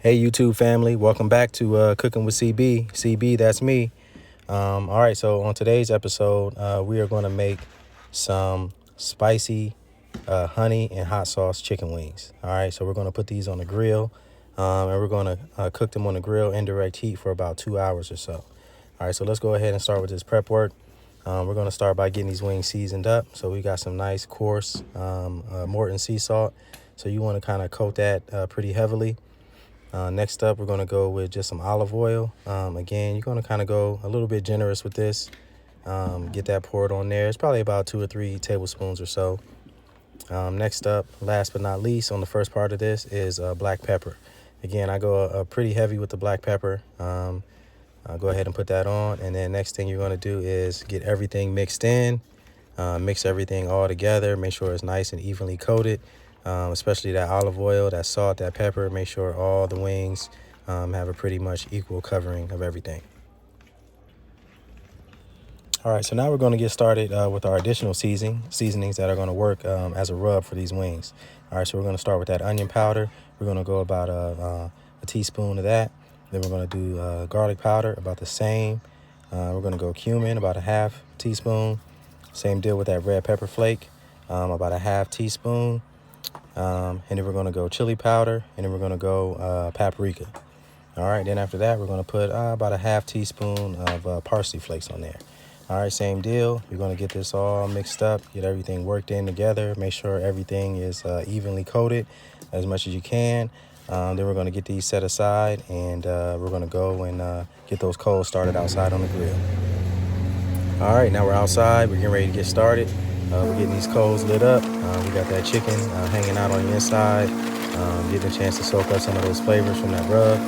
Hey YouTube family, welcome back to Cooking with CB. CB, that's me. All right, so on today's episode, we are going to make some spicy honey and hot sauce chicken wings. All right, so we're going to put these on the grill, and we're going to cook them on the grill indirect heat for about 2 hours or so. All right, so let's go ahead and start with this prep work. We're going to start by getting these wings seasoned up. So we got some nice coarse Morton sea salt. So you want to kind of coat that pretty heavily. Next up, we're going to go with just some olive oil. Again, you're going to kind of go a little bit generous with this. Get that poured on there. It's probably about 2 or 3 tablespoons or so. Next up, last but not least, on the first part of this is black pepper. Again, I go pretty heavy with the black pepper. I'll go ahead and put that on. And then next thing you're going to do is get everything mixed in. Mix everything all together. Make sure it's nice and evenly coated. Especially that olive oil, that salt, that pepper. Make sure all the wings have a pretty much equal covering of everything. All right, so now we're going to get started with our additional seasonings that are going to work as a rub for these wings. All right, so we're going to start with that onion powder. We're going to go about a teaspoon of that. Then we're going to do garlic powder, about the same. We're going to go cumin, about a half teaspoon. Same deal with that red pepper flake, about a half teaspoon. And then we're going to go chili powder, and then we're going to go paprika. All right, then after that, we're going to put about a half teaspoon of parsley flakes on there. All right, same deal. You're going to get this all mixed up, get everything worked in together, make sure everything is evenly coated as much as you can. Then we're going to get these set aside, and we're going to go and get those coals started outside on the grill. All right, now we're outside. We're getting ready to get started. We're getting these coals lit up. We got that chicken hanging out on the inside, getting a chance to soak up some of those flavors from that rub.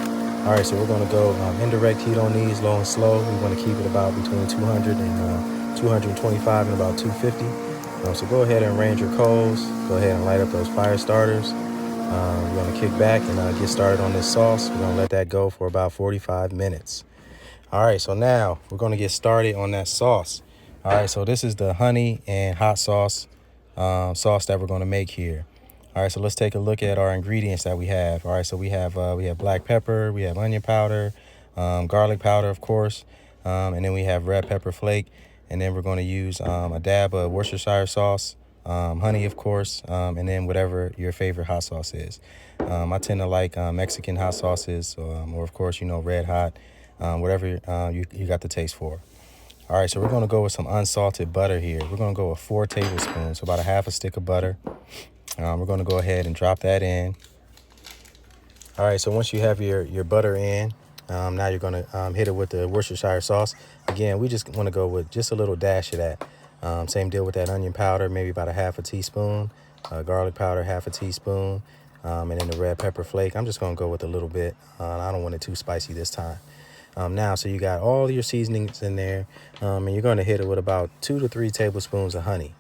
All right, so we're going to go indirect heat on these, low and slow. We want to keep it about between 200 and 225 and about 250. So go ahead and arrange your coals. Go ahead and light up those fire starters. We're going to kick back and get started on this sauce. We're going to let that go for about 45 minutes. All right, so now we're going to get started on that sauce. All right, so this is the honey and hot sauce that we're going to make here. All right, so let's take a look at our ingredients that we have. All right, so we have black pepper, we have onion powder, garlic powder, of course, and then we have red pepper flake, and then we're going to use a dab of Worcestershire sauce, honey, of course, and then whatever your favorite hot sauce is. I tend to like Mexican hot sauces, or of course, red hot, whatever you got the taste for. All right, so we're going to go with some unsalted butter here. We're going to go with 4 tablespoons, so about a half a stick of butter. We're going to go ahead and drop that in. All right, so once you have your butter in, now you're going to hit it with the Worcestershire sauce. Again, we just want to go with just a little dash of that. Same deal with that onion powder, maybe about a half a teaspoon. Garlic powder, half a teaspoon. And then the red pepper flake. I'm just going to go with a little bit. I don't want it too spicy this time. Now, so you got all your seasonings in there, and you're going to hit it with about 2 to 3 tablespoons of honey.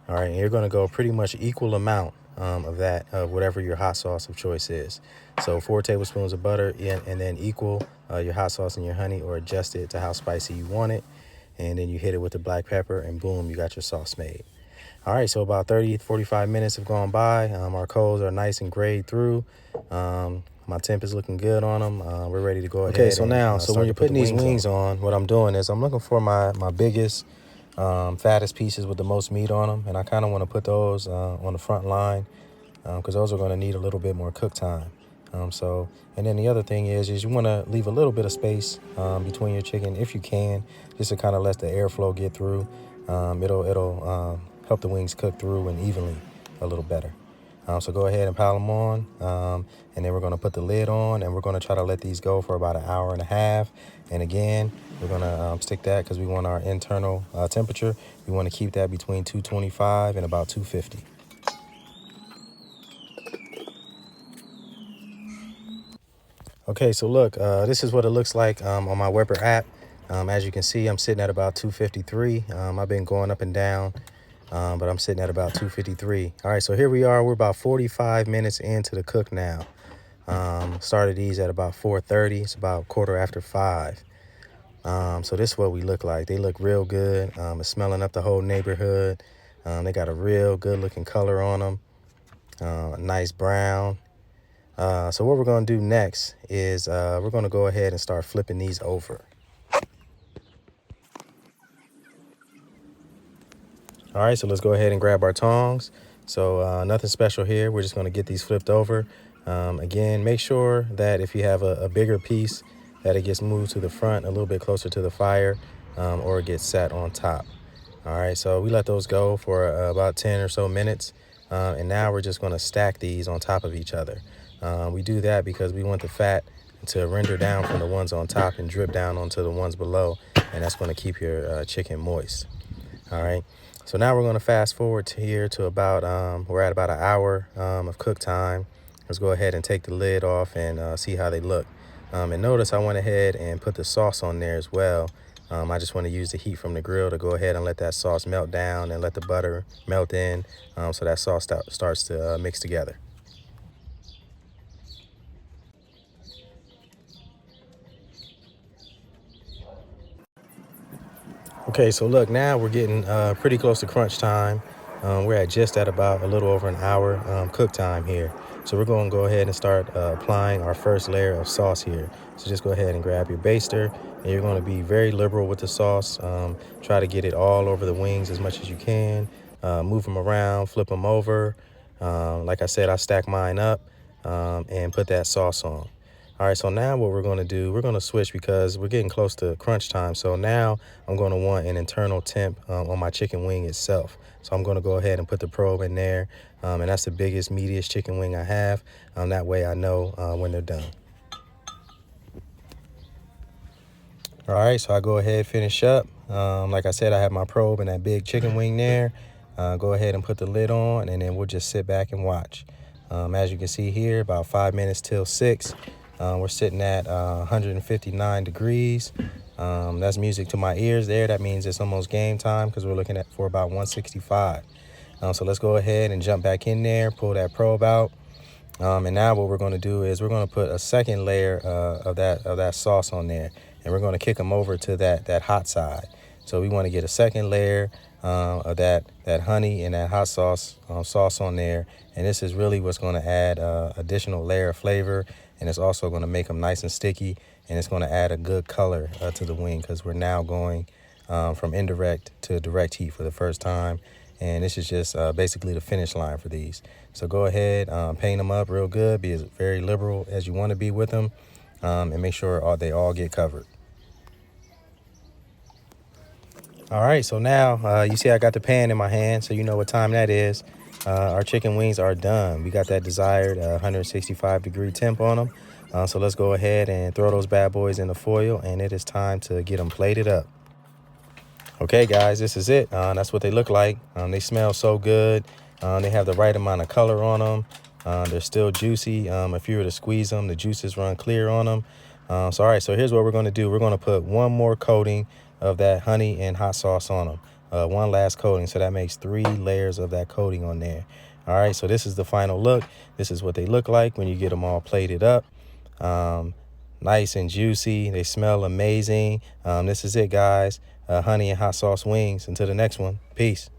All right, and you're going to go pretty much equal amount of that, of whatever your hot sauce of choice is. So 4 tablespoons of butter, and then equal your hot sauce and your honey, or adjust it to how spicy you want it. And then you hit it with the black pepper, and boom, you got your sauce made. All right, so about 30, 45 minutes have gone by. Our coals are nice and grayed through. My temp is looking good on them. We're ready to go ahead. Okay, so now, so when you're putting these wings on, what I'm doing is I'm looking for my biggest, fattest pieces with the most meat on them. And I kind of want to put those on the front line because those are going to need a little bit more cook time. And then the other thing is you want to leave a little bit of space between your chicken if you can, just to kind of let the airflow get through. It'll help the wings cook through and evenly a little better. So go ahead and pile them on, and then we're going to put the lid on, and we're going to try to let these go for about 1.5 hours. And again, we're going to stick that because we want our internal temperature. We want to keep that between 225 and about 250. Okay, so look, this is what it looks like on my Weber app. As you can see, I'm sitting at about 253. I've been going up and down, but I'm sitting at about 253. All right, so here we are. We're about 45 minutes into the cook now. Started these at about 4:30. It's about 5:15. So this is what we look like. They look real good. It's smelling up the whole neighborhood. They got a real good looking color on them. Nice brown. So what we're going to do next is we're going to go ahead and start flipping these over. All right, so let's go ahead and grab our tongs. So nothing special here. We're just going to get these flipped over. Again, make sure that if you have a bigger piece, that it gets moved to the front a little bit closer to the fire, or it gets sat on top. All right, so we let those go for about 10 or so minutes. And now we're just going to stack these on top of each other. We do that because we want the fat to render down from the ones on top and drip down onto the ones below. And that's going to keep your chicken moist. All right. So now we're going to fast forward to here to about, we're at about an hour of cook time. Let's go ahead and take the lid off and see how they look. And notice I went ahead and put the sauce on there as well. I just want to use the heat from the grill to go ahead and let that sauce melt down and let the butter melt in, so that sauce starts to mix together. Okay, so look, now we're getting pretty close to crunch time. We're at just at about a little over an hour cook time here. So we're going to go ahead and start applying our first layer of sauce here. So just go ahead and grab your baster, and you're going to be very liberal with the sauce. Try to get it all over the wings as much as you can. Move them around, flip them over. Like I said, I stack mine up and put that sauce on. All right, so now what we're going to do, we're going to switch because we're getting close to crunch time. So now I'm going to want an internal temp on my chicken wing itself. So I'm going to go ahead and put the probe in there. And that's the biggest, meatiest chicken wing I have. That way I know when they're done. All right, so I go ahead, finish up. Like I said, I have my probe and that big chicken wing there. Go ahead and put the lid on, and then we'll just sit back and watch. As you can see here, about 5 minutes till 6. We're sitting at 159 degrees. That's music to my ears there. That means it's almost game time because we're looking at for about 165. So let's go ahead and jump back in there, pull that probe out. And now what we're going to do is we're going to put a second layer of that sauce on there, and we're going to kick them over to that hot side. So we want to get a second layer of that honey and that hot sauce on there, and this is really what's going to add additional layer of flavor, and it's also going to make them nice and sticky, and it's going to add a good color to the wing because we're now going from indirect to direct heat for the first time. And this is just basically the finish line for these. So go ahead, paint them up real good, be as very liberal as you want to be with them, and make sure they all get covered. All right, so now you see I got the pan in my hand, so you know what time that is. Our chicken wings are done. We got that desired 165 degree temp on them. So let's go ahead and throw those bad boys in the foil, and it is time to get them plated up. Okay, guys, this is it. That's what they look like. They smell so good. They have the right amount of color on them. They're still juicy. If you were to squeeze them, the juices run clear on them. So, all right, so here's what we're going to do. We're going to put one more coating of that honey and hot sauce on them. One last coating. So that makes 3 layers of that coating on there. All right, so this is the final look. This is what they look like when you get them all plated up. Nice and juicy. They smell amazing. This is it, guys. Honey and hot sauce wings. Until the next one. Peace.